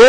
2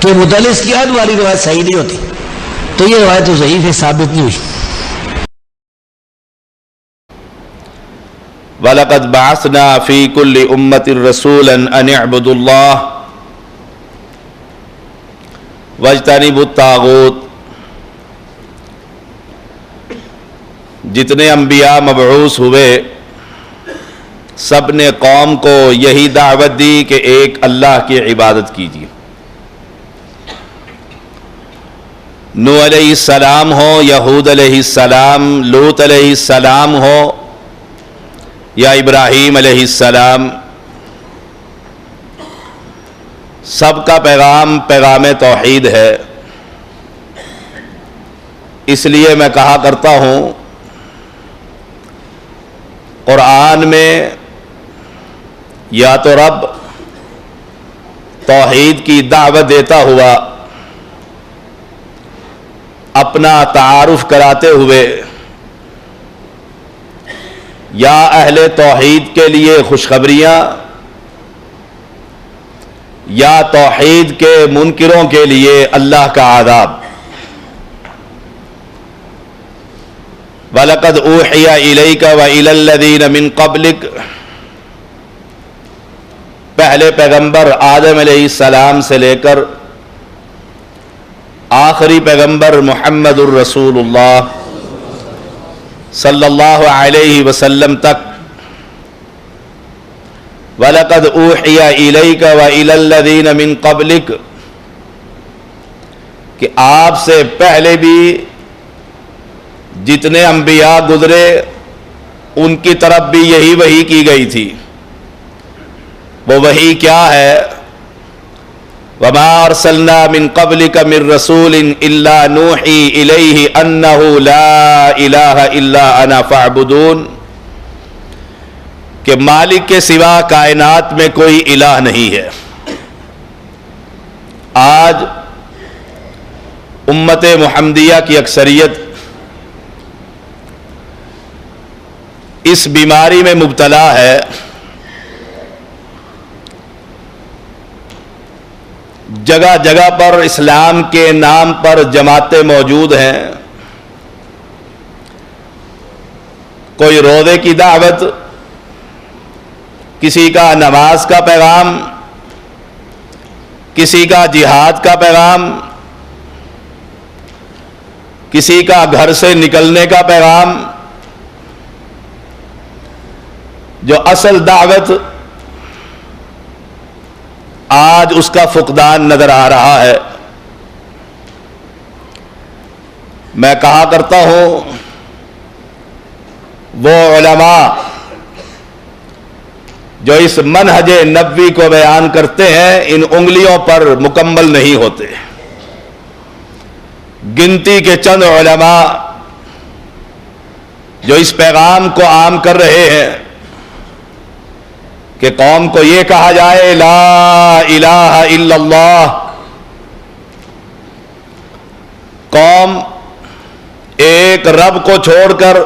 کہ مدلس کی عد والی روایت صحیح نہیں ہوتی، تو یہ روایت تو ضعیف ہے، ثابت نہیں ہوئی۔ وَلَقَدْ بَعَثْنَا فِي كُلِّ أُمَّةٍ رَسُولًا أَنِ اعْبُدُوا اللَّهَ وَاجْتَنِبُوا الطَّاغُوتَ۔ جتنے انبیاء مبعوث ہوئے سب نے قوم کو یہی دعوت دی کہ ایک اللہ کی عبادت کیجیے۔ نوح علیہ السلام ہو، یہود علیہ السلام، لوط علیہ السلام ہو یا ابراہیم علیہ السلام، سب کا پیغام پیغام توحید ہے۔ اس لیے میں کہا کرتا ہوں قرآن میں یا تو رب توحید کی دعوت دیتا ہوا اپنا تعارف کراتے ہوئے یا اہل توحید کے لیے خوشخبریاں یا توحید کے منکروں کے لیے اللہ کا عذاب۔ وَلَقَدْ أُوحِيَ إِلَيْكَ وَإِلَى الَّذِينَ مِن قَبْلِكَ، پہلے پیغمبر آدم علیہ السلام سے لے کر آخری پیغمبر محمد الرسول اللہ صلی اللہ علیہ وسلم تک، وَلَقَدْ أُوحِيَ إِلَيْكَ وَإِلَى الَّذِينَ مِن قَبْلِكَ، کہ آپ سے پہلے بھی جتنے انبیاء گزرے ان کی طرف بھی یہی وحی کی گئی تھی۔ وہ وحی کیا ہے؟ وَمَا أَرْسَلْنَا مِن قَبْلِكَ مِن رَّسُولٍ إِلَّا نُوحِي إِلَيْهِ أَنَّهُ لَا إِلَٰهَ إِلَّا أَنَا فَاعْبُدُونِ، کہ مالک کے سوا کائنات میں کوئی الہ نہیں ہے۔ آج امت محمدیہ کی اکثریت اس بیماری میں مبتلا ہے، جگہ جگہ پر اسلام کے نام پر جماعتیں موجود ہیں، کوئی روزے کی دعوت، کسی کا نماز کا پیغام، کسی کا جہاد کا پیغام، کسی کا گھر سے نکلنے کا پیغام، جو اصل دعوت آج اس کا فقدان نظر آ رہا ہے۔ میں کہا کرتا ہوں وہ علماء جو اس منہج نبوی کو بیان کرتے ہیں ان انگلیوں پر مکمل نہیں ہوتے۔ گنتی کے چند علماء جو اس پیغام کو عام کر رہے ہیں کہ قوم کو یہ کہا جائے لا الہ الا اللہ، قوم ایک رب کو چھوڑ کر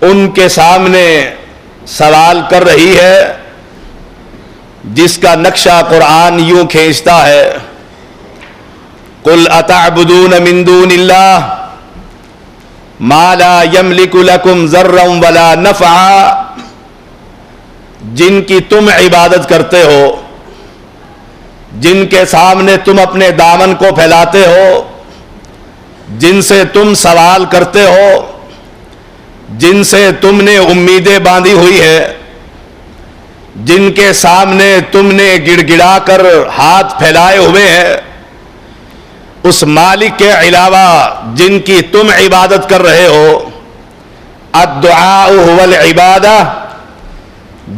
ان کے سامنے سوال کر رہی ہے جس کا نقشہ قرآن یوں کھینچتا ہے، قُلْ أَتَعْبُدُونَ مِن دُونِ اللَّهِ مَا لَا يَمْلِكُ لَكُمْ ضَرًّا وَلَا نَفْعًا، جن کی تم عبادت کرتے ہو، جن کے سامنے تم اپنے دامن کو پھیلاتے ہو، جن سے تم سوال کرتے ہو، جن سے تم نے امیدیں باندھی ہوئی ہے، جن کے سامنے تم نے گڑ گڑا کر ہاتھ پھیلائے ہوئے ہیں، اس مالک کے علاوہ جن کی تم عبادت کر رہے ہو، الدعاء هو العبادہ،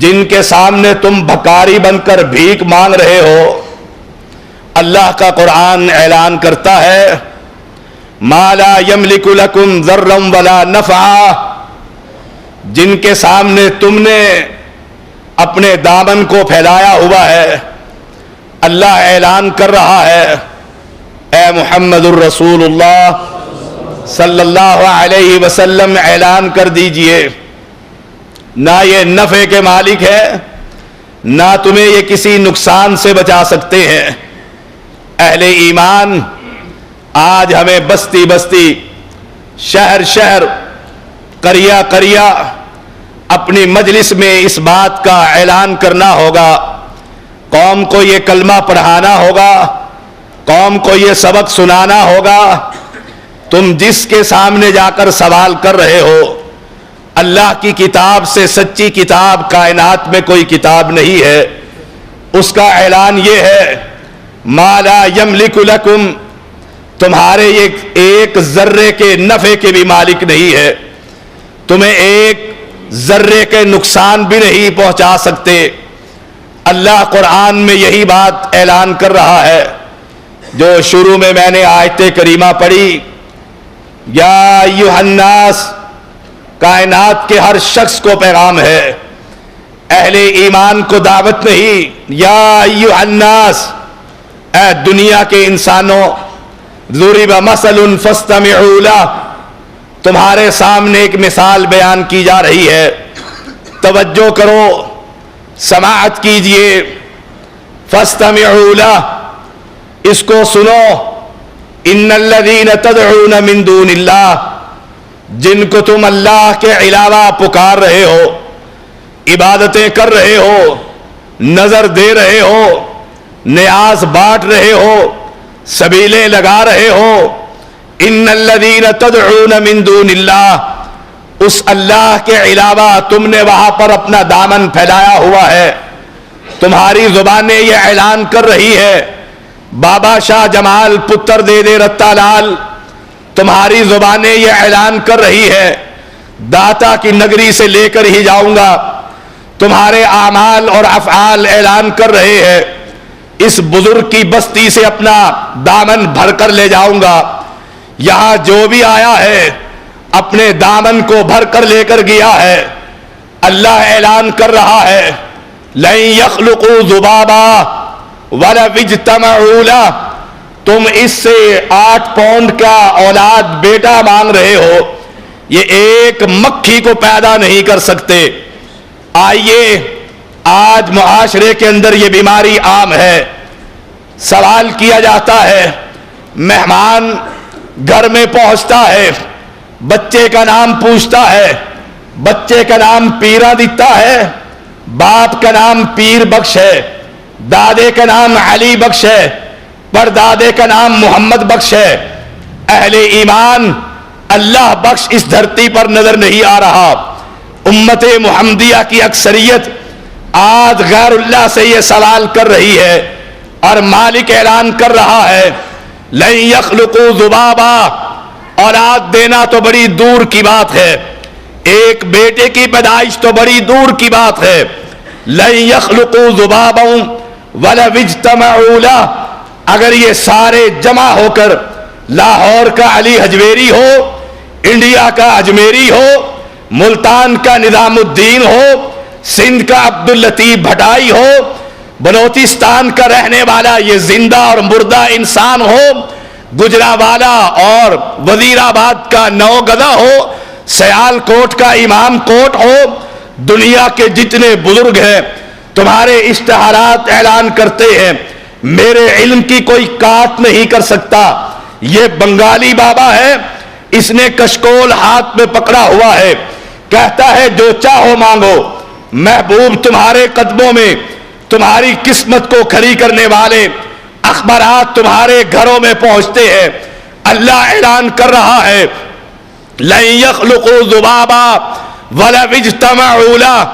جن کے سامنے تم بھکاری بن کر بھیک مانگ رہے ہو، اللہ کا قرآن اعلان کرتا ہے ما لا یملک لکم ضرا ولا نفعا، جن کے سامنے تم نے اپنے دامن کو پھیلایا ہوا ہے، اللہ اعلان کر رہا ہے اے محمد الرسول اللہ صلی اللہ علیہ وسلم اعلان کر دیجئے، نہ یہ نفع کے مالک ہے نہ تمہیں یہ کسی نقصان سے بچا سکتے ہیں۔ اہل ایمان آج ہمیں بستی بستی، شہر شہر، قریہ قریہ اپنی مجلس میں اس بات کا اعلان کرنا ہوگا، قوم کو یہ کلمہ پڑھانا ہوگا، قوم کو یہ سبق سنانا ہوگا۔ تم جس کے سامنے جا کر سوال کر رہے ہو، اللہ کی کتاب سے سچی کتاب کائنات میں کوئی کتاب نہیں ہے، اس کا اعلان یہ ہے ما لا یملک لکم، تمہارے ایک ذرے کے نفع کے بھی مالک نہیں ہے، تمہیں ایک ذرے کے نقصان بھی نہیں پہنچا سکتے۔ اللہ قرآن میں یہی بات اعلان کر رہا ہے جو شروع میں نے آیت کریمہ پڑھی، یا ایھا الناس، کائنات کے ہر شخص کو پیغام ہے، اہل ایمان کو دعوت نہیں۔ یا ایھا الناس، اے دنیا کے انسانوں، ضرب مثل فاستمعوا لہ، تمہارے سامنے ایک مثال بیان کی جا رہی ہے، توجہ کرو، سماعت کیجئے۔ فاستمعوا لہ، اس کو سنو۔ ان الذین تدعون من دون اللہ، جن کو تم اللہ کے علاوہ پکار رہے ہو، عبادتیں کر رہے ہو، نظر دے رہے ہو، نیاز بانٹ رہے ہو، سبیلیں لگا رہے ہو، ان الذین تدعون من دون اللہ، اس اللہ کے علاوہ تم نے وہاں پر اپنا دامن پھیلایا ہوا ہے۔ تمہاری زبانیں یہ اعلان کر رہی ہے، بابا شاہ جمال پتر دے دے رتا لال، تمہاری زبانیں یہ اعلان کر رہی ہے داتا کی نگری سے لے کر ہی جاؤں گا، تمہارے اعمال اور افعال اعلان کر رہے ہیں اس بزرگ کی بستی سے اپنا دامن بھر کر لے جاؤں گا۔ یہاں جو بھی آیا ہے اپنے دامن کو بھر کر لے کر گیا ہے۔ اللہ اعلان کر رہا ہے لن یخلقوا ذبابا ولو اجتمعوا لہ، تم اس سے 8 پاؤنڈ کا اولاد بیٹا مانگ رہے ہو، یہ ایک مکھی کو پیدا نہیں کر سکتے۔ آئیے، آج معاشرے کے اندر یہ بیماری عام ہے، سوال کیا جاتا ہے، مہمان گھر میں پہنچتا ہے، بچے کا نام پوچھتا ہے، بچے کا نام پیرا دیتا ہے، باپ کا نام پیر بخش ہے، دادے کا نام علی بخش ہے، پردادے کا نام محمد بخش ہے۔ اہل ایمان، اللہ بخش اس دھرتی پر نظر نہیں آ رہا۔ امت محمدیہ کی اکثریت آج غیر اللہ سے یہ سوال کر رہی ہے اور مالک اعلان کر رہا ہے لن یخلقوا ذبابا، اولاد دینا تو بڑی دور کی بات ہے، ایک بیٹے کی پیدائش تو بڑی دور کی بات ہے۔ لن یخلقوا ذبابا ولو اجتمعوا لہ، اگر یہ سارے جمع ہو کر لاہور کا علی حجویری ہو، انڈیا کا اجمیری ہو، ملتان کا نظام الدین ہو، سندھ کا عبداللطیف بھٹائی ہو، بلوچستان کا رہنے والا یہ زندہ اور مردہ انسان ہو، گجرانوالہ اور وزیر آباد کا نوگدہ ہو، سیال کوٹ کا امام کوٹ ہو، دنیا کے جتنے بزرگ ہیں تمہارے اشتہارات اعلان کرتے ہیں میرے علم کی کوئی کاٹ نہیں کر سکتا۔ یہ بنگالی بابا ہے، اس نے کشکول ہاتھ میں پکڑا ہوا ہے، کہتا ہے جو چاہو مانگو، محبوب تمہارے قدموں میں تمہاری قسمت کو کھڑی کرنے والے اخبارات تمہارے گھروں میں پہنچتے ہیں۔ اللہ اعلان کر رہا ہے لن یخلقوا ذبابا ولو اجتمعوا لہ،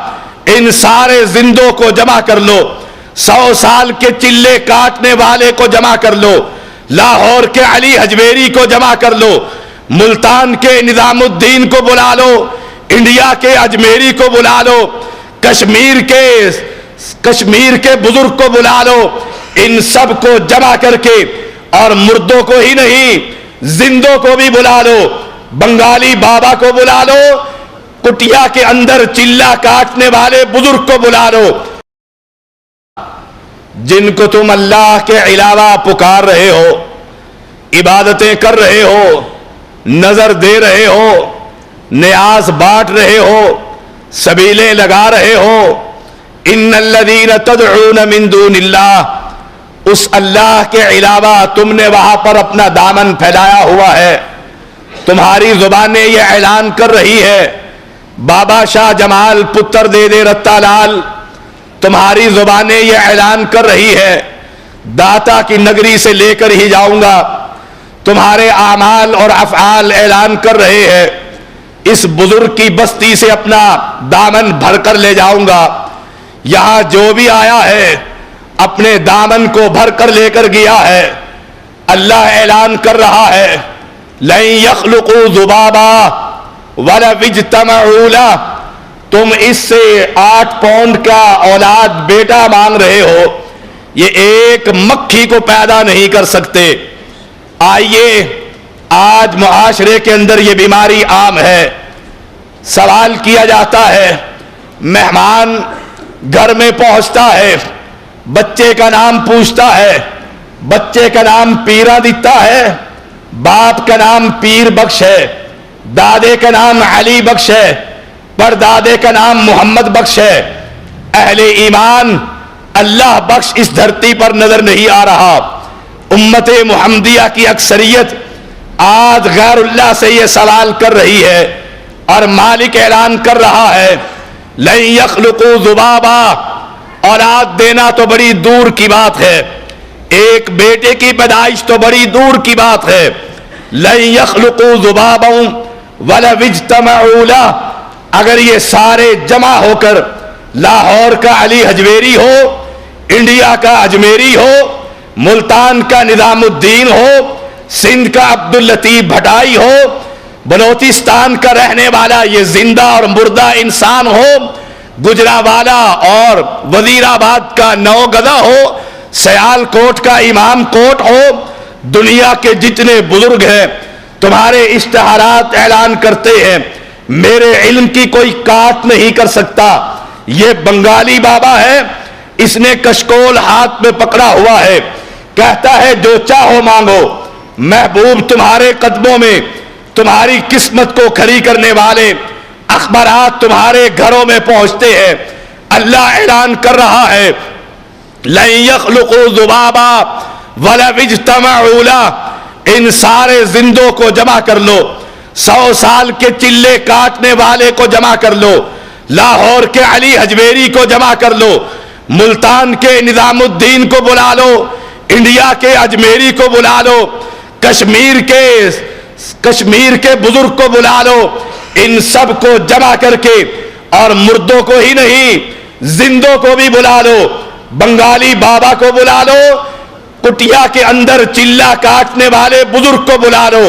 ان سارے زندوں کو جمع کر لو، 100 سال کے چلے کاٹنے والے کو جمع کر لو، لاہور کے علی حجویری کو جمع کر لو، ملتان کے نظام الدین کو بلا لو، انڈیا کے اجمیری کو بلا لو، کشمیر کے بزرگ کو بلا لو، ان سب کو جمع کر کے، اور مردوں کو ہی نہیں زندوں کو بھی بلا لو، بنگالی بابا کو بلا لو، کٹیا کے اندر چلہ کاٹنے والے بزرگ کو بلا لو، جن کو تم اللہ کے علاوہ پکار رہے ہو، عبادتیں کر رہے ہو، نظر دے رہے ہو، نیاز بانٹ رہے ہو، سبیلیں لگا رہے ہو، ان الذین تدعون من دون اللہ، اس اللہ کے علاوہ تم نے وہاں پر اپنا دامن پھیلایا ہوا ہے. تمہاری زبانیں یہ اعلان کر رہی ہے، بابا شاہ جمال پتر دے دے رتا لال، تمہاری زبانیں یہ اعلان کر رہی ہے داتا کی نگری سے لے کر ہی جاؤں گا. تمہارے اعمال اور افعال اعلان کر رہے ہیں اس بزرگ کی بستی سے اپنا دامن بھر کر لے جاؤں گا. یہاں جو بھی آیا ہے اپنے دامن کو بھر کر لے کر گیا ہے. اللہ اعلان کر رہا ہے لن یخلقوا ذبابا ولو اجتمعوا لہ، تم اس سے 8 پاؤنڈ کا اولاد بیٹا مانگ رہے ہو، یہ ایک مکھی کو پیدا نہیں کر سکتے. آئیے آج معاشرے کے اندر یہ بیماری عام ہے. سوال کیا جاتا ہے، مہمان گھر میں پہنچتا ہے، بچے کا نام پوچھتا ہے، بچے کا نام پیرا دیتا ہے، باپ کا نام پیر بخش ہے، دادے کا نام علی بخش ہے، پردادے کا نام محمد بخش ہے. اہل ایمان اللہ بخش اس دھرتی پر نظر نہیں آ رہا. امت محمدیہ کی اکثریت آج غیر اللہ سے یہ سوال کر رہی ہے اور مالک اعلان کر رہا ہے لن یخلقوا ذبابا. اولاد دینا تو بڑی دور کی بات ہے، ایک بیٹے کی پیدائش تو بڑی دور کی بات ہے. لن یخلقوا ذبابا ولو اجتمعوا لہ، اگر یہ سارے جمع ہو کر لاہور کا علی حجویری ہو، انڈیا کا اجمیری ہو، ملتان کا نظام الدین ہو، سندھ کا عبداللطیف بھٹائی ہو، بلوچستان کا رہنے والا یہ زندہ اور مردہ انسان ہو، گجرانوالہ اور وزیر آباد کا نوگدہ ہو، سیال کوٹ کا امام کوٹ ہو، دنیا کے جتنے بزرگ ہیں تمہارے اشتہارات اعلان کرتے ہیں میرے علم کی کوئی کاٹ نہیں کر سکتا. یہ بنگالی بابا ہے، اس نے کشکول ہاتھ میں پکڑا ہوا ہے، کہتا ہے جو چاہو مانگو. محبوب تمہارے قدموں میں تمہاری قسمت کو کھڑی کرنے والے اخبارات تمہارے گھروں میں پہنچتے ہیں. اللہ اعلان کر رہا ہے لن یخلقوا ذبابا ولو اجتمعوا لہ، ان سارے زندوں کو جمع کر لو، 100 سال کے چلے کاٹنے والے کو جمع کر لو، لاہور کے علی حجویری کو جمع کر لو، ملتان کے نظام الدین کو بلا لو، انڈیا کے اجمیری کو بلا لو، کشمیر کے بزرگ کو بلا لو. ان سب کو جمع کر کے اور مردوں کو ہی نہیں زندوں کو بھی بلا لو. بنگالی بابا کو بلا لو، کٹیا کے اندر چلا کاٹنے والے بزرگ کو بلا لو.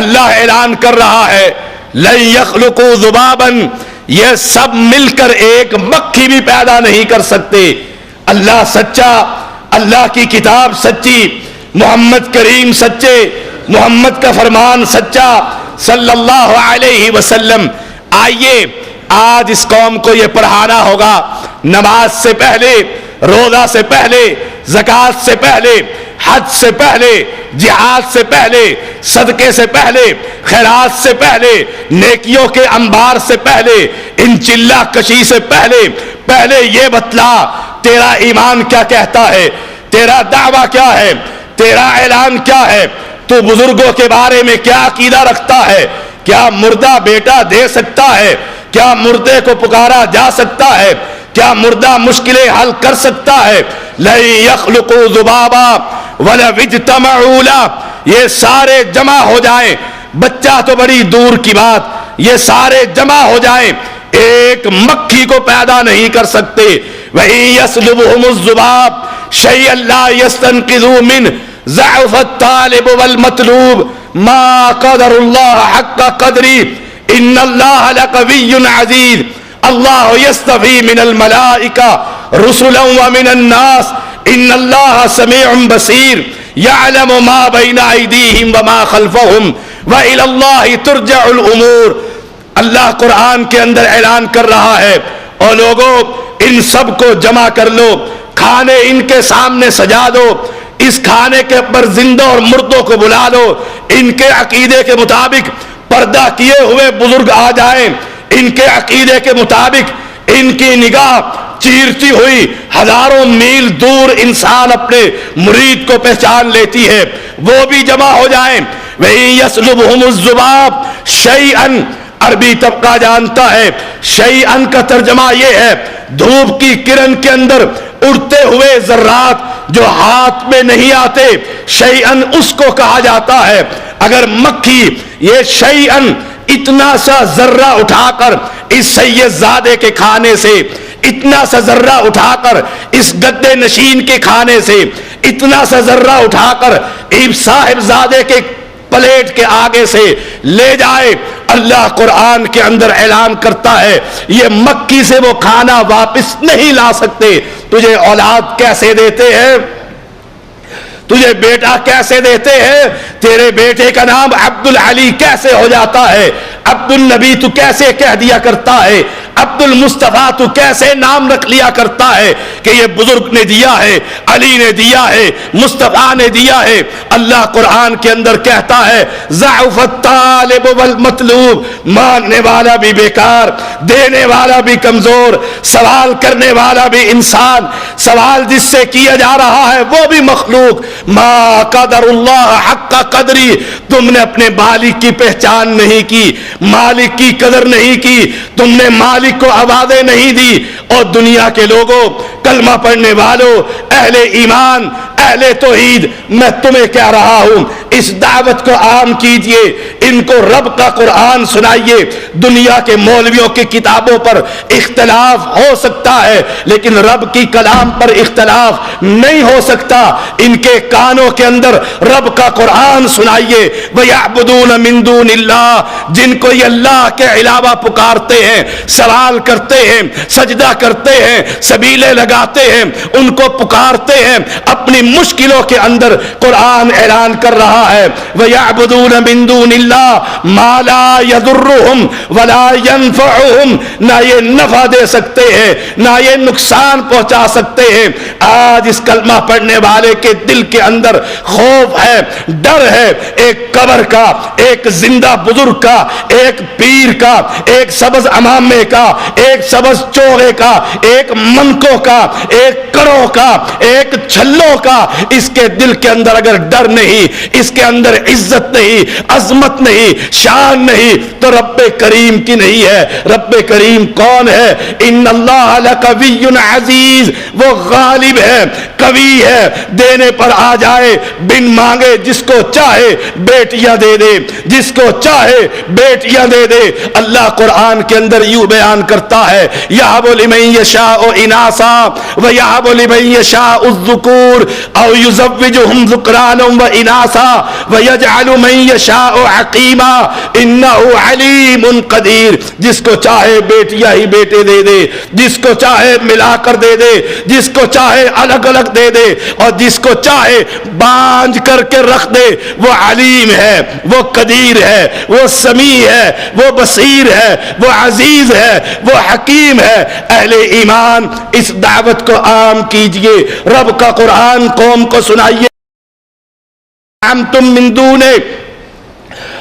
اللہ اعلان کر رہا ہے لن یخلقوا ذبابا، یہ سب مل کر ایک مکھی بھی پیدا نہیں کر سکتے. اللہ سچا، اللہ کی کتاب سچی، محمد کریم سچے، محمد کا فرمان سچا صلی اللہ علیہ وسلم. آئیے آج اس قوم کو یہ پڑھانا ہوگا، نماز سے پہلے، روزہ سے پہلے، زکوٰۃ سے پہلے، حج سے پہلے، جہاد سے پہلے، صدقے سے پہلے، خیرات سے پہلے، نیکیوں کے انبار سے پہلے، ان چلہ کشی سے پہلے یہ بتلا تیرا ایمان کیا کہتا ہے، تیرا دعویٰ کیا ہے، تیرا اعلان کیا ہے، تو بزرگوں کے بارے میں کیا عقیدہ رکھتا ہے. کیا مردہ بیٹا دے سکتا ہے؟ کیا مردے کو پکارا جا سکتا ہے؟ کیا مردہ مشکلیں حل کر سکتا ہے؟ لن یخلقوا ذبابا ولو اجتمعوا لہ، یہ سارے جمع ہو جائیں، بچہ تو بڑی دور کی بات، یہ سارے جمع ہو جائیں ایک مکھی کو پیدا نہیں کر سکتے. وَإِن يَسْلُبْهُمُ الذُّبَابُ شَيْئًا لَا يَسْتَنقِذُوهُ مِنْهُ ضعف الطالب والمطلوب ما قدر الله حق قدره ان الله لقوي عزيز. الله يستفي من الملائكة رسلا ومن الناس ان الله سميع بصير يعلم ما بين ايديهم وما خلفهم والى الله ترجع الامور. اللہ قرآن کے اندر اعلان کر رہا ہے اور لوگوں ان سب کو جمع کر لو، کھانے ان کے سامنے سجا دو، اس کھانے کے اوپر زندہ اور مردوں کو بلا لو، ان کے عقیدے کے مطابق پردہ کیے ہوئے بزرگ آ جائیں، ان کے عقیدے کے مطابق ان کی نگاہ چیرتی ہوئی ہزاروں میل دور انسان اپنے مرید کو پہچان لیتی ہے، وہ بھی جمع ہو جائیں۔ وَإِن يَسْلُبْهُمُ الذُّبَابُ شَيْئًا، عربی طبقہ جانتا ہے شیئن کا ترجمہ یہ ہے دھوپ کی کرن کے اندر اڑتے ہوئے ذرات جو ہاتھ میں نہیں آتے، شیئن اس کو کہا جاتا ہے۔ اگر مکھی یہ شیئن اتنا سا ذرہ اٹھا کر اس سید زادے کے کھانے سے، اتنا سا ذرہ اٹھا کر اس گدے نشین کے کھانے سے، اتنا سا ذرہ اٹھا کر ایب صاحب زادے کے پلیٹ کے آگے سے لے جائے، اللہ قرآن کے اندر اعلان کرتا ہے یہ مکی سے وہ کھانا واپس نہیں لا سکتے۔ تجھے اولاد کیسے دیتے ہیں، تجھے بیٹا کیسے دیتے ہیں، تیرے بیٹے کا نام عبد العلی کیسے ہو جاتا ہے، عبد النبی تو کیسے کہہ دیا کرتا ہے، عبد المصطفیٰ تو کیسے نام رکھ لیا کرتا ہے کہ یہ بزرگ نے دیا ہے، علی نے دیا ہے، مصطفیٰ نے دیا ہے۔ اللہ قرآن کے اندر کہتا ہے ضعف الطالب والمطلوب، مانگنے والا بھی بیکار، دینے والا بھی کمزور، سوال کرنے والا بھی انسان، سوال جس سے کیا جا رہا ہے وہ بھی مخلوق۔ ما قدر اللہ حق قدری، تم نے اپنے مالک کی پہچان نہیں کی، مالک کی قدر نہیں کی، تم نے مالک کو آوازیں نہیں دی۔ اور دنیا کے لوگوں، کلمہ پڑھنے والوں، اہل ایمان، اہل توحید، میں تمہیں کہہ رہا ہوں اس دعوت کو عام کیجئے، ان کو رب کا قرآن سنائیے۔ دنیا کے مولویوں کی کتابوں پر اختلاف ہو سکتا ہے لیکن رب کی کلام پر اختلاف نہیں ہو سکتا۔ ان کے کانوں کے اندر رب کا قرآن سنائیے۔ وَيَعْبُدُونَ مِن دُونِ اللَّهِ، جن کو یہ اللہ کے علاوہ پکارتے ہیں، سوال کرتے ہیں، سجدہ کرتے ہیں، سبیلے لگاتے ہیں، ان کو پکارتے ہیں، اپنی مشکلوں کے اندر قرآن اعلان کر رہا ہے وَيَعْبُدُونَ مِن دُونِ اللَّهِ مَا لَا يَضُرُّهُمْ وَلَا يَنفَعُهُمْ، نہ یہ نفع دے سکتے ہیں نہ یہ نقصان پہنچا سکتے ہیں۔ آج اس کلمہ پڑھنے والے کے دل کے اندر خوف ہے، ڈر ہے، ایک قبر کا، ایک زندہ بزرگ کا، ایک پیر کا، ایک سبز امامے کا، ایک سبز چوغے کا، ایک منکوں کا، ایک کروں کا، ایک چھلوں کا۔ اس کے دل کے اندر اگر ڈر نہیں، اس کے اندر عزت نہیں، عظمت نہیں، شان نہیں، تو رب کریم کی نہیں ہے۔ رب کریم کون ہے؟ ان اللہ لقوی عزیز، وہ غالب ہے، قوی ہے، دینے پر آ جائے، بن مانگے جس کو چاہے بیٹیاں دے دے، جس کو چاہے بیٹیاں دے دے۔ اللہ قرآن کے اندر یوں بیان کرتا ہے یہب لمن یشاء اناثا ویہب لمن یشاء الذکور او یزوجہم ذکرانا واناثا ویجعل من یشاء عقیما انہ علیم قدیر۔ جس کو چاہے بیٹیاں ہی بیٹے دے دے، جس کو چاہے ملا کر دے دے، جس کو چاہے الگ الگ دے دے، اور جس کو چاہے بانجھ کر کے رکھ دے۔ وہ علیم ہے، وہ قدیر ہے، وہ سمیع ہے، وہ بصیر ہے، وہ عزیز ہے، وہ حکیم ہے۔ اہل ایمان اس دعوت کو عام کیجئے، رب کا قرآن قوم کو سنائیے۔ انتم من دونه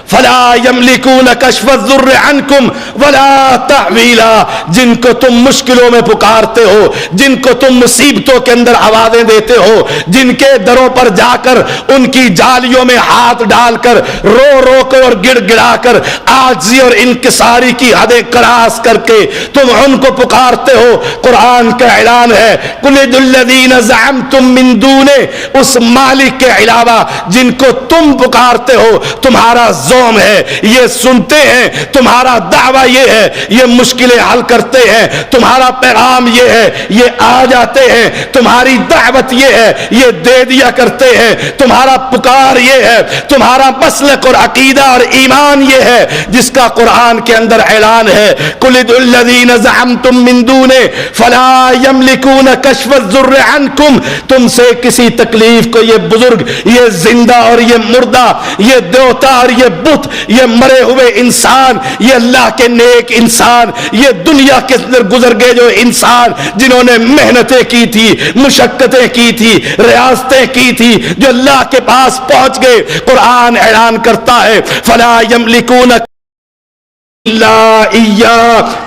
فلا يملكون كشف الضر عنكم ولا تحویلا، جن کو تم مشکلوں میں پکارتے ہو، جن کو تم مصیبتوں کے اندر آوازیں دیتے ہو، جن کے دروں پر جا کر ان کی جالیوں میں ہاتھ ڈال کر رو رو کر اور گڑ گڑا کر عاجزی اور انکساری کی حدیں کراس کر کے تم ان کو پکارتے ہو۔ قرآن کا اعلان ہے قل ادعوا الذین زعمتم من دونہ، اس مالک کے علاوہ جن کو تم پکارتے ہو، تمہارا ہے، یہ سنتے ہیں، تمہارا دعویٰ یہ ہے، یہ مشکلیں حل کرتے ہیں، تمہارا پیغام یہ ہے، یہ آ جاتے ہیں، تمہاری دعوت یہ ہے، یہ دے دیا کرتے ہیں، تمہارا پکار یہ ہے، تمہارا مسلک اور عقیدہ اور ایمان یہ ہے جس کا قرآن کے اندر اعلان ہے قل ادعوا الذین زعمتم من دونہ فلا یملکون کشف الضر عنکم۔ تم سے کسی تکلیف کو یہ بزرگ، یہ زندہ اور یہ مردہ، یہ دیوتا اور یہ بت، یہ مرے ہوئے انسان، یہ اللہ کے نیک انسان، یہ دنیا کے اندر گزر گئے جو انسان جنہوں نے محنتیں کی تھی، مشقتیں کی تھی، ریاستیں کی تھی، جو اللہ کے پاس پہنچ گئے۔ قرآن اعلان کرتا ہے فلا یملکون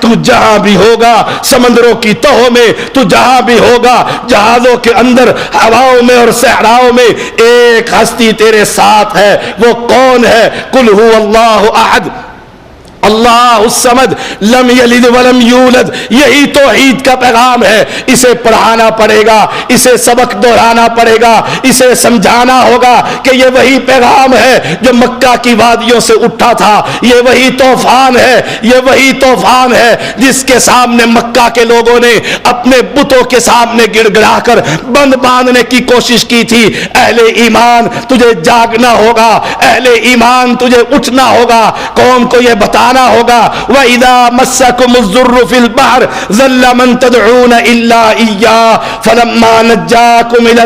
تو جہاں بھی ہوگا، سمندروں کی تہوں میں، تو جہاں بھی ہوگا، جہازوں کے اندر، ہواؤں میں اور صحراؤں میں، ایک ہستی تیرے ساتھ ہے۔ وہ کون ہے؟ قل هو اللہ احد اللہ الصمد لم یلد ولم یولد۔ یہی توحید کا پیغام ہے۔ اسے پڑھانا پڑے گا، اسے سبق دہرانا پڑے گا، اسے سمجھانا ہوگا کہ یہ وہی پیغام ہے جو مکہ کی وادیوں سے اٹھا تھا۔ یہ وہی طوفان ہے، یہ وہی طوفان ہے جس کے سامنے مکہ کے لوگوں نے اپنے بتوں کے سامنے گڑ گڑا کر بند باندھنے کی کوشش کی تھی۔ اہل ایمان تجھے جاگنا ہوگا، اہل ایمان تجھے اٹھنا ہوگا، قوم کو یہ بتانا ہوگا وَإِذَا مَسَّكُمُ الضُّرُّ فِي الْبَحْرِ ضَلَّ مَن تَدْعُونَ إِلَّا إِيَّاهُ فَلَمَّا نَجَّاكُمْ إِلَى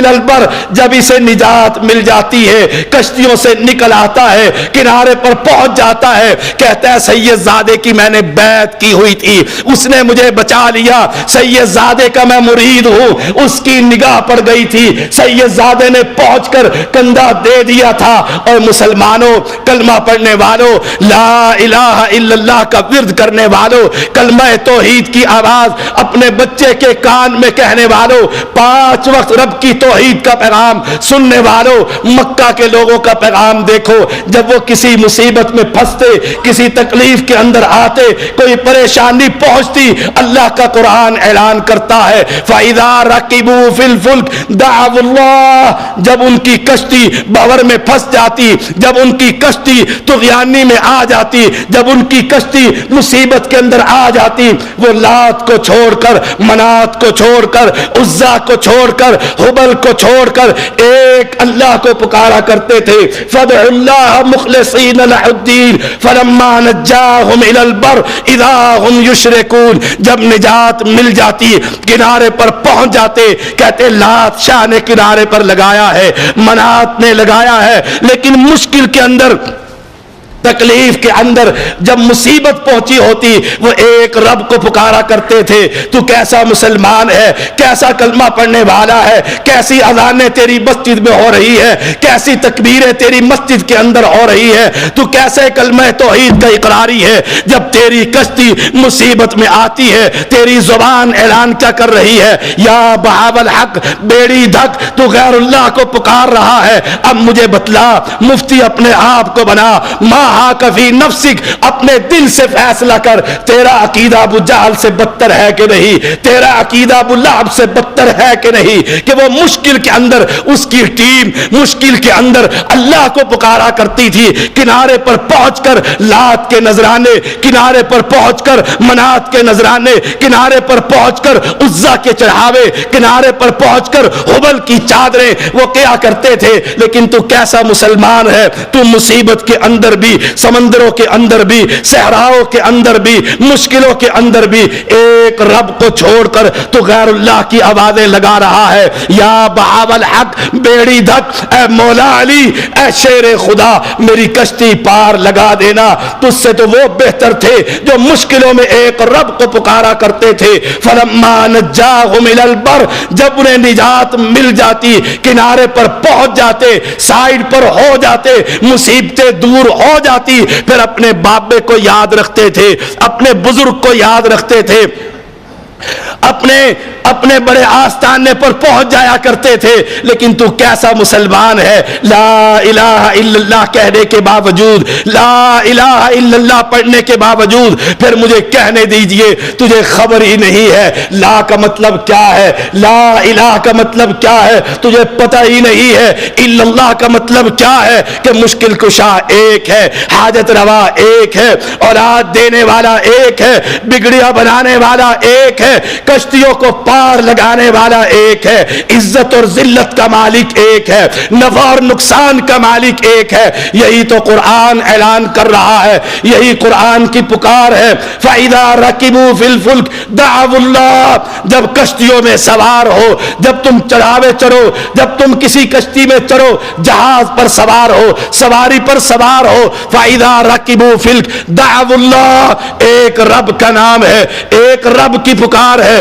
الْبَرِّ جب اسے نجات مل جاتی ہے، کشتیوں سے نکل آتا ہے، کنارے پر پہنچ جاتا ہے، کہتا ہے سید زادے کی میں نے بیعت کی ہوئی تھی، اس نے مجھے بچا لیا، سید زادے کا میں مرید ہوں، اس کی نگاہ پڑ گئی تھی، سید زادے نے پہنچ کر کندھا دے دیا تھا۔ اور مسلمانوں، کلمہ پڑھنے والوں، لا الہ الا اللہ کا ورد کرنے والوں، کلمہ توحید کی آواز اپنے بچے کے کان میں کہنے والوں، 5 وقت رب کی توحید کا پیغام سننے والوں، مکہ کے لوگوں کا پیغام دیکھو۔ جب وہ کسی مصیبت میں پھنستے، کسی تکلیف کے اندر آتے، کوئی پریشانی پہنچتی، اللہ کا قرآن اعلان کرتا ہے فَإِذَا رَكِبُوا فِي الْفُلْكِ دَعَوُا اللَّهَ جب ان کی کشتی بھنور میں پھنس جاتی، جب ان کی کشتی طغیانی میں آ جاتی، جب ان کی کشتی مصیبت کے اندر آ جاتی، وہ لات کو چھوڑ کر، منات کو چھوڑ کر، عزا کو چھوڑ کر، حبل کو چھوڑ کر ایک اللہ کو پکارا کرتے تھے۔ فَادْعُوا اللَّهَ مُخْلِصِينَ لَهُ الدِّينَ فَلَمَّا نَجَّاهُمْ إِلَى الْبَرِّ إِذَا هُمْ يُشْرِكُونَ جب نجات مل جاتی، کنارے پر پہنچ جاتے، کہتے لات شاہ نے کنارے پر لگایا ہے، منات نے لگایا ہے، لیکن مشکل کے اندر، تکلیف کے اندر جب مصیبت پہنچی ہوتی، وہ ایک رب کو پکارا کرتے تھے۔ تو کیسا مسلمان ہے، کیسا کلمہ پڑھنے والا ہے، کیسی اذانیں تیری مسجد میں ہو رہی ہے، کیسی تکبیریں تیری مسجد کے اندر ہو رہی ہے، تو کیسے کلمہ توحید کا اقراری ہے، جب تیری کشتی مصیبت میں آتی ہے، تیری زبان اعلان کیا کر رہی ہے؟ یا بہاو الحق، بیڑی دھک، تو غیر اللہ کو پکار رہا ہے۔ اب مجھے بتلا، مفتی اپنے آپ کو بنا، کفی نفسک، اپنے دل سے فیصلہ کر، تیرا عقیدہ ابو جہل سے بدتر ہے کہ نہیں، تیرا عقیدہ ابو لہب سے بدتر ہے کہ نہیں، کہ وہ مشکل کے اندر اس کی ٹیم مشکل کے اندر اللہ کو پکارا کرتی تھی، کنارے پر پہنچ کر لات کے نذرانے، کنارے پر پہنچ کر منات کے نذرانے، کنارے پر پہنچ کر عزا کے چڑھاوے، کنارے پر پہنچ کر حبل کی چادریں وہ کیا کرتے تھے۔ لیکن تو کیسا مسلمان ہے، تو مصیبت کے اندر بھی، سمندروں کے اندر بھی، صحراؤں کے اندر بھی، مشکلوں کے اندر بھی ایک رب کو چھوڑ کر تو غیر اللہ کی آوازیں لگا رہا ہے۔ یا بہاو الحق، بیڑی دھک، اے مولا علی، اے شیر خدا، میری کشتی پار لگا دینا۔ تجھ سے تو وہ بہتر تھے جو مشکلوں میں ایک رب کو پکارا کرتے تھے۔ فلما نجاہم الی البر جب انہیں نجات مل جاتی، کنارے پر پہنچ جاتے، سائیڈ پر ہو جاتے، مصیبتیں دور ہو جاتی، پھر اپنے بابے کو یاد رکھتے تھے، اپنے بزرگ کو یاد رکھتے تھے، اپنے بڑے آستانے پر پہنچ جایا کرتے تھے۔ لیکن تو کیسا مسلمان ہے، لا الہ الا اللہ کہنے کے باوجود، لا الہ الا اللہ پڑھنے کے باوجود پھر مجھے کہنے دیجئے تجھے خبر ہی نہیں ہے لا کا مطلب کیا ہے، لا الہ کا مطلب کیا ہے، تجھے پتہ ہی نہیں ہے الا اللہ کا مطلب کیا ہے، کہ مشکل کشا ایک ہے، حاجت روا ایک ہے، اولاد دینے والا ایک ہے، بگڑیاں بنانے والا ایک ہے، کشتیوں کو پار لگانے والا ایک ہے، عزت اور ذلت کا مالک ایک ہے، نفع اور نقصان کا مالک ایک ہے۔ یہی تو قرآن اعلان کر رہا ہے، یہی قرآن کی پکار ہے۔ فَإِذَا رَكِبُوا فِي الْفُلْكِ دَعَوُا اللَّهَ جب کشتیوں میں سوار ہو، جب تم چڑھاوے چڑھو، جب تم کسی کشتی میں چڑھو، جہاز پر سوار ہو، سواری پر سوار ہو، فَإِذَا رَكِبُوا فِي الْفُلْكِ دَعَوُا اللَّهَ ایک رب کا نام ہے، ایک رب کی پکار ہے۔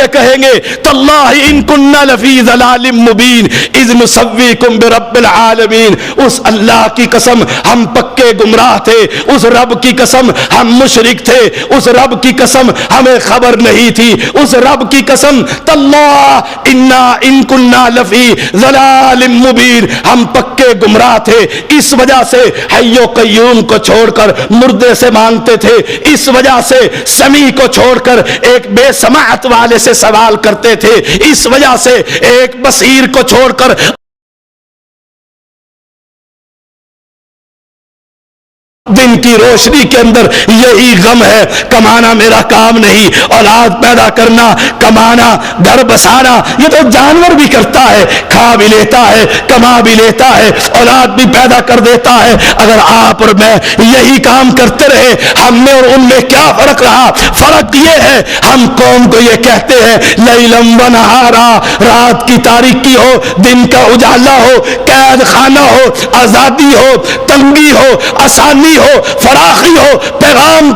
یہ کہیں گے تاللہ ان کننا لفی ضلال مبین اذ نسویکم برب العالمین، اس اللہ کی قسم ہم پکے گمراہ تھے، اس رب کی قسم ہم مشرک تھے، اس رب کی قسم ہمیں خبر نہیں تھی، اس رب کی قسم تاللہ انا ان کننا لفی ضلال مبین، ہم پکے گمراہ تھے، اس وجہ سے حی و قیوم کو چھوڑ کر مردے سے مانگتے تھے، اس وجہ سے سمیع کو چھوڑ کر ایک بے سماعت والے سے سوال کرتے تھے، اس وجہ سے ایک بصیر کو چھوڑ کر دن کی روشنی کے اندر یہی غم ہے، کمانا میرا کام نہیں، اولاد پیدا کرنا، کمانا، گھر بسانا، یہ تو جانور بھی کرتا ہے، کھا بھی لیتا ہے، کما بھی لیتا ہے، اولاد بھی پیدا کر دیتا ہے۔ اگر آپ اور میں یہی کام کرتے رہے، ہم میں اور ان میں کیا فرق رہا؟ فرق یہ ہے ہم قوم کو یہ کہتے ہیں لیلم و نہارا، رات کی تاریکی ہو، دن کا اجالا ہو، قید خانہ ہو، آزادی ہو، تنگی ہو، آسانی ہو، فراخی ہو، پیغام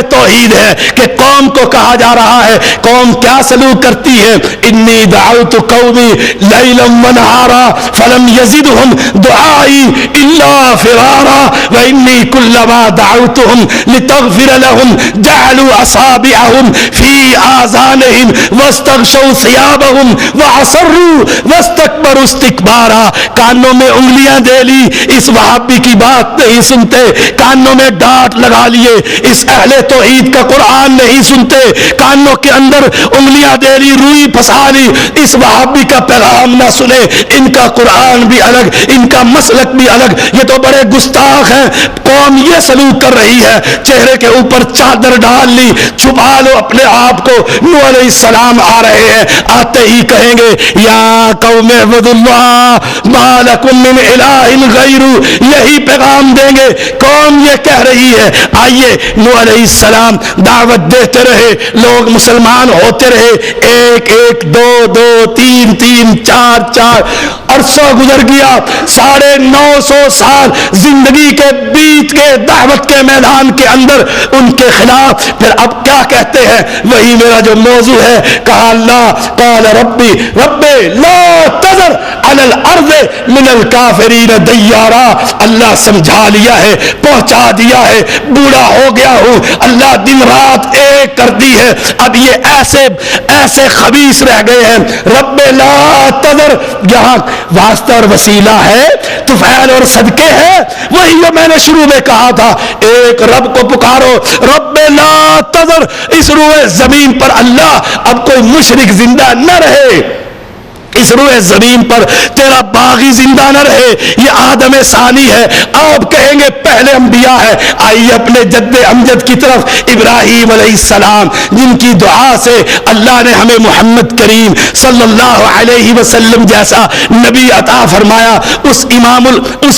توحید ہے کہ قوم کو کہا جا رہا ہے، قوم کیا سلوک کرتی ہے؟ انی دعوت قومی لیلا و نہارا فلم یزدہم دعائی الا فرارا وانی کلما دعوتہم لتغفر لہم جعلوا اصابعہم فی آذانہم واستغشوا ثیابہم وعصروا واستکبروا استکبارا، کانوں میں انگلیاں دے لی، اس وہابی کی بات نہیں سنتے، کانوں میں ڈانٹ لگا لیے، اس اہل توحید کا قرآن نہیں سنتے، کانوں کے اندر انگلیاں دے لی، روئی پھنسا لی، اس وہابی کا پیغام نہ سنے، ان کا قرآن بھی الگ، ان کا مسلک بھی الگ، یہ تو بڑے گستاخ ہیں۔ قوم یہ سلوک کر رہی ہے، چہرے کے اوپر چادر ڈال لی، چھپا لو اپنے آپ کو۔ نوح علیہ السلام آ رہے ہیں، آتے ہی کہیں گے یا قوم اعبدوا اللہ ما لکم من الہ غیرہ، یہی پیغام دیں گے۔ قوم یہ کہہ رہی ہے، آئیے نوح علیہ السلام دعوت دیتے رہے، لوگ مسلمان ہوتے رہے، ایک ایک، دو دو، تین تین، چار چار، عرصہ گزر گیا، 950 سال زندگی کے بیت کے دعوت کے میدان کے اندر ان کے خلاف۔ پھر اب کیا کہتے ہیں؟ وہی میرا جو موضوع ہے، کہا اللہ قال ربی لا تذر علی الارض من الکافرین دیارا، اللہ سمجھا لیا ہے، پہنچا دیا ہے، بوڑھا ہو گیا ہوں، اللہ دن رات ایک کر دی ہے، اب یہ ایسے خبیث رہ گئے ہیں۔ رب لا تذر، یہاں واسطہ اور وسیلہ ہے، طفیل اور صدقے ہے، وہی جو میں نے شروع میں کہا تھا، ایک رب کو پکارو، رب لا تذر، اس روئے زمین پر اللہ اب کوئی مشرک زندہ نہ رہے، اس روئے زمین پر تیرا باغی زندہ نہ رہے، یہ آدم ثانی ہے، آپ کہیں گے پہلے انبیاء ہے۔ آئیے اپنے جد امجد کی طرف، ابراہیم علیہ السلام جن کی دعا سے اللہ نے ہمیں محمد کریم صلی اللہ علیہ وسلم جیسا نبی عطا فرمایا، اس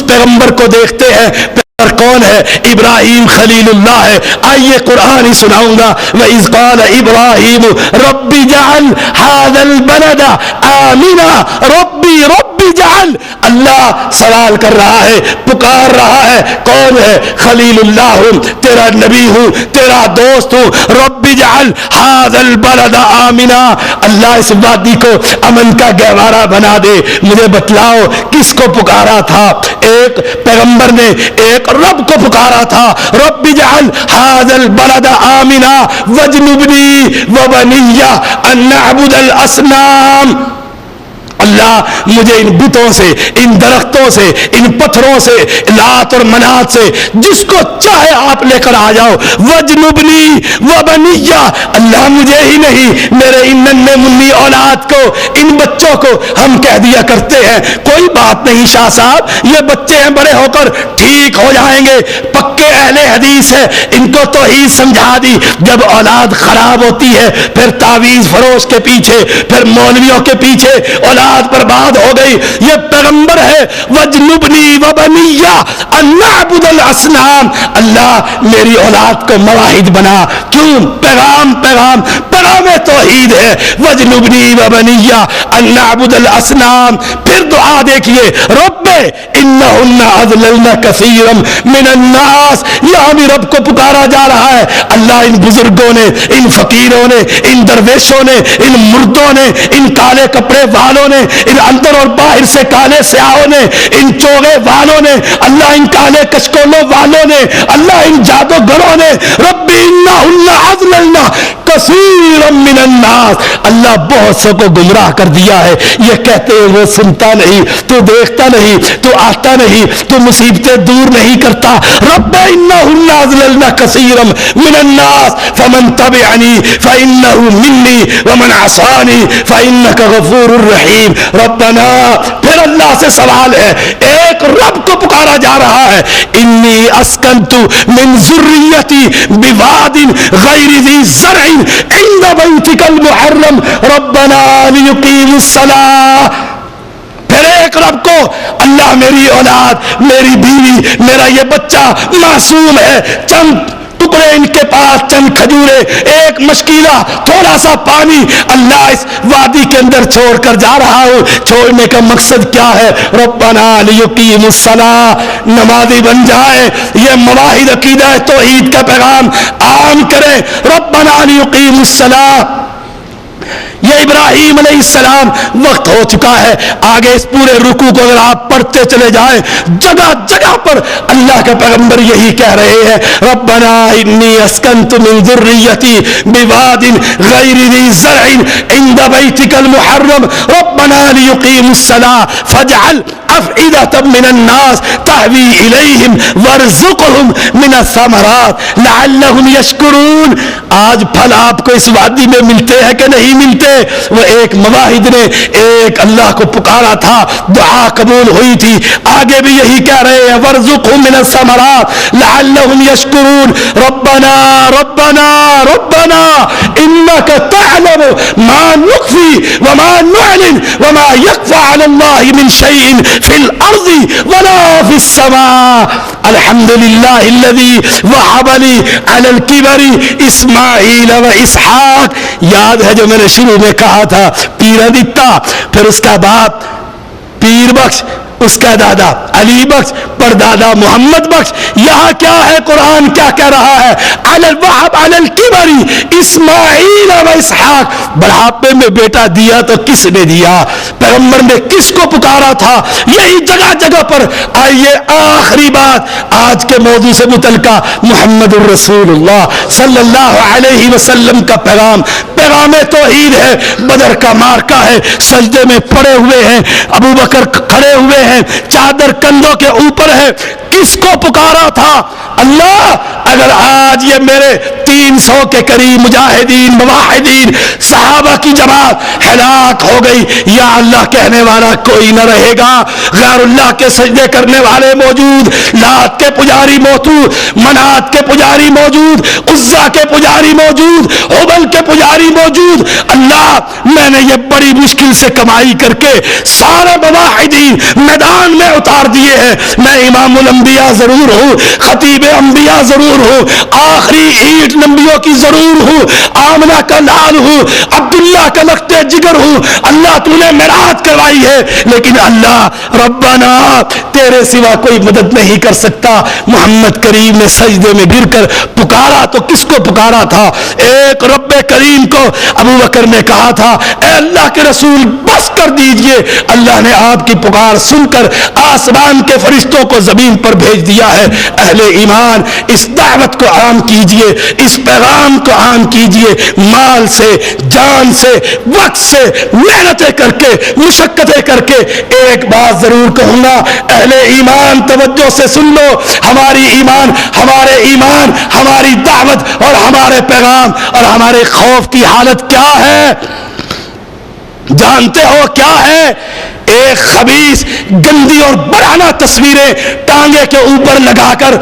پیغمبر کو دیکھتے ہیں، کون ہے؟ ابراہیم خلیل اللہ ہے۔ آئیے قرآن ہی سناؤں گا، وَإِذْ قَالَ إِبْرَاهِيمُ رَبِّ جَعَلْ هَذَا الْبَلَدَ آمِنًا، ربی جعل، اللہ سوال کر رہا ہے، پکار رہا ہے، کون ہے؟ خلیل اللہ ہوں، تیرا نبی ہوں، تیرا دوست ہوں، ربی جعل هَذَا الْبَلَدَ آمِنًا، اللہ اس وادی کو امن کا گہوارہ بنا دے۔ مجھے بتلاؤ کس کو پکارا تھا؟ ایک پیغمبر نے ایک رب کو پکارا تھا، رب اجعل هذا البلد آمنا واجنبنی وبنی ان نعبد الاصنام، اللہ مجھے ان بتوں سے، ان درختوں سے، ان پتھروں سے، لات اور منات سے، جس کو چاہے آپ لے کر آ جاؤ، وجنبنی وبنی، اللہ مجھے ہی نہیں، میرے ان ننھے منی اولاد کو، ان بچوں کو ہم کہہ دیا کرتے ہیں کوئی بات نہیں شاہ صاحب، یہ بچے ہیں، بڑے ہو کر ٹھیک ہو جائیں گے، پکے اہل حدیث ہے، ان کو توحید سمجھا دی۔ جب اولاد خراب ہوتی ہے، پھر تعویذ فروش کے پیچھے، پھر مولویوں کے پیچھے اولاد اولاد برباد ہو گئی. یہ پیغمبر ہے وجنبنی وبنیہ ان نعبد الاصنام. اللہ میری اولاد کو مواحد بنا. کیوں؟ پیغام توحید ہے. وجنبنی وبنیہ ان نعبد الاصنام. پھر دعا دیکھیے رب انہن اضللن کثیرا من الناس. یہاں بھی رب کو پکارا جا رہا ہے. اللہ ان بزرگوں نے، ان فقیروں نے، ان درویشوں نے، ان مردوں نے، ان کالے کپڑے والوں نے، ان اندر اور باہر سے کالے سیاہوں نے، ان چوغے والوں نے، اللہ ان کالے کشکولوں والوں نے، اللہ ان جادوگروں نے، رب انہن اضللن کثیرا من الناس. اللہ بہت سو کو گمراہ کر دیا ہے. یہ کہتے ہیں وہ سنتا نہیں، تو دیکھتا نہیں، تو آتا نہیں، تو مصیبتیں دور نہیں کرتا. رب انہن اضللن کثیرا من الناس فمن تبعنی فانہ منی ومن عصانی فانک غفور الرحیم. ربنا، پھر اللہ سے سوال ہے، ایک رب کو پکارا جا رہا ہے. انی اسکنت من ذریتی بواد غیر ذی زرع عند بیتک المحرم ربنا لیقیموا الصلاۃ. پھر ایک رب کو، اللہ میری اولاد، میری بیوی، میرا یہ بچہ معصوم ہے، چند ٹکڑے ان کے پاس، چند کھجورے، ایک مشکیلا، تھوڑا سا پانی، اللہ اس وادی کے اندر چھوڑ کر جا رہا ہوں. چھوڑنے کا مقصد کیا ہے؟ ربنا لیقیموا الصلاۃ، نمازی بن جائے، یہ مواحد عقیدہ توحید کا پیغام عام کرے. ربنا لیقیموا الصلاۃ. یہ ابراہیم علیہ السلام وقت ہو چکا ہے. آگے اس پورے رکوع کو اگر آپ پڑھتے چلے جائیں، جگہ جگہ پر اللہ کے پیغمبر یہی کہہ رہے ہیں، ربنا انی اسکنت من ذریتی بواد غیر ذی زرع عند بیتک المحرم ربنا لیقیموا الصلاۃ فاجعل افئدة من الناس تهوی الیہم وارزقہم من الثمرات لعلہم یشکرون. آج پھل آپ کو اس وادی میں ملتے ہیں کہ نہیں ملتے؟ وہ ایک مواحد نے ایک اللہ کو پکارا تھا، دعا قبول ہوئی تھی. آگے بھی یہی کہہ رہے ہیں، وارزقہم من الثمرات لعلہم یشکرون. ربنا ربنا ربنا انک تعلم ما نخفی وما نعلن وما یخفی علی اللہ من شیء فی الارض ولا فی السماء. الحمد للہ الذی وہب لی علی الکبر اسماعیل و اسحاق. یاد ہے جو میں نے شروع میں کہا تھا، پیرا دتا، پھر اس کا باپ پیر بخش، اس کا دادا علی بخش، پردادا محمد بخش. یہاں کیا ہے؟ قرآن کیا کہہ رہا ہے؟ علی الوہب علی الکبر اسماعیل و اسحاق. بڑھاپے میں بیٹا دیا تو کس نے دیا؟ پیغمبر نے کس کو پکارا تھا؟ یہی جگہ جگہ پر. آئیے آخری بات آج کے موضوع سے متعلقہ، محمد الرسول اللہ صلی اللہ علیہ وسلم کا پیغام توحید ہے. بدر کا مارکا ہے، سجدے میں پڑے ہوئے ہیں، ابو بکر کھڑے ہوئے ہیں، چادر کندھوں کے اوپر ہے. کس کو پکارا تھا؟ اللہ، اگر آج یہ میرے 300 کے قریب مجاہدین مواحدین صحابہ کی جماعت ہلاک ہو گئی، یا اللہ کہنے والا کوئی نہ رہے گا. غیر اللہ کے سجدے کرنے والے موجود، لات کے پجاری موجود، منات کے پجاری موجود، عزا کے پجاری موجود، حبل کے پجاری موجود. اللہ، میں نے یہ بڑی مشکل سے کمائی کر کے سارے مواحدین میدان میں اتار دیے ہیں. میں امام الانبیاء ضرور ہوں، خطیب انبیاء ضرور ہوں، آخری اینٹ نبیوں کی ضرور ہوں، آمنہ کا لال ہوں، عبداللہ کا لخت جگر ہوں. اللہ تو نے معراج کروائی ہے، لیکن اللہ ربنا تیرے سوا کوئی مدد نہیں کر سکتا. محمد کریم نے سجدے میں گر کر پکارا تو کس کو پکارا تھا؟ ایک رب کریم کو. ابو بکر نے کہا تھا، اے اللہ کے رسول بس کر دیجئے. اللہ نے آپ کی پکار سن کر آسمان کے فرشتوں کو زمین پر بھیج دیا ہے. اہل ایمان، اس دعوت کو عام کیجئے، اس پیغام کو عام کیجئے. مال سے، جان سے، وقت سے، محنتیں کر کے، مشقتیں کر کے. ایک بات ضرور کہوں گا، اہل ایمان توجہ سے سن لو. ہمارے ایمان، ہماری دعوت اور ہمارے پیغام اور ہمارے خوف کی حالت کیا ہے؟ جانتے ہو کیا ہے؟ ایک خبیث گندی اور برہنہ تصویریں ٹانگے کے اوپر لگا کر،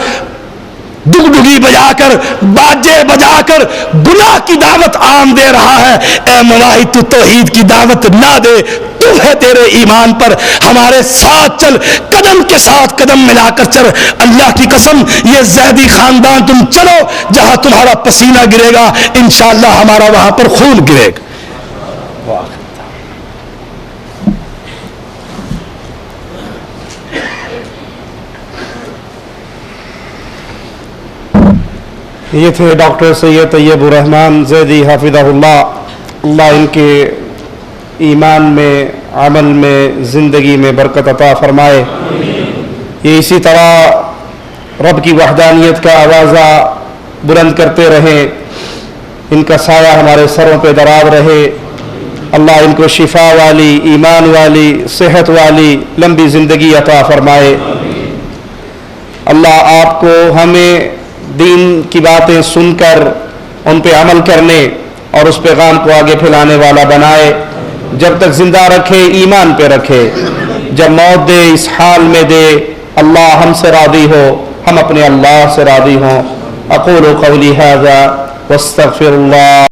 ڈگڈگی بجا کر، باجے بجا کر گناہ کی دعوت عام دے رہا ہے. اے مواحد، تو توحید کی دعوت نہ دے، تو ہے تیرے ایمان پر ہمارے ساتھ چل، قدم کے ساتھ قدم ملا کر چل۔ اللہ کی قسم یہ زیدی خاندان تم چلو، جہاں تمہارا پسینہ گرے گا انشاءاللہ ہمارا وہاں پر خون گرے گا۔ یہ تھے ڈاکٹر سید طیب الرحمن زیدی حافظہ اللہ، اللہ ان کے ایمان میں، عمل میں، زندگی میں برکت عطا فرمائے۔ یہ اسی طرح رب کی وحدانیت کا آوازہ بلند کرتے رہیں، ان کا سایہ ہمارے سروں پہ دراز رہے۔ اللہ ان کو شفا والی، ایمان والی، صحت والی لمبی زندگی عطا فرمائے۔ اللہ آپ کو ہمیں دین کی باتیں سن کر ان پہ عمل کرنے اور اس پیغام کو آگے پھیلانے والا بنائے، جب تک زندہ رکھے ایمان پہ رکھے، جب موت دے اس حال میں دے اللہ ہم سے راضی ہو، ہم اپنے اللہ سے راضی ہوں۔ اقول قولی ھذا واستغفر اللہ۔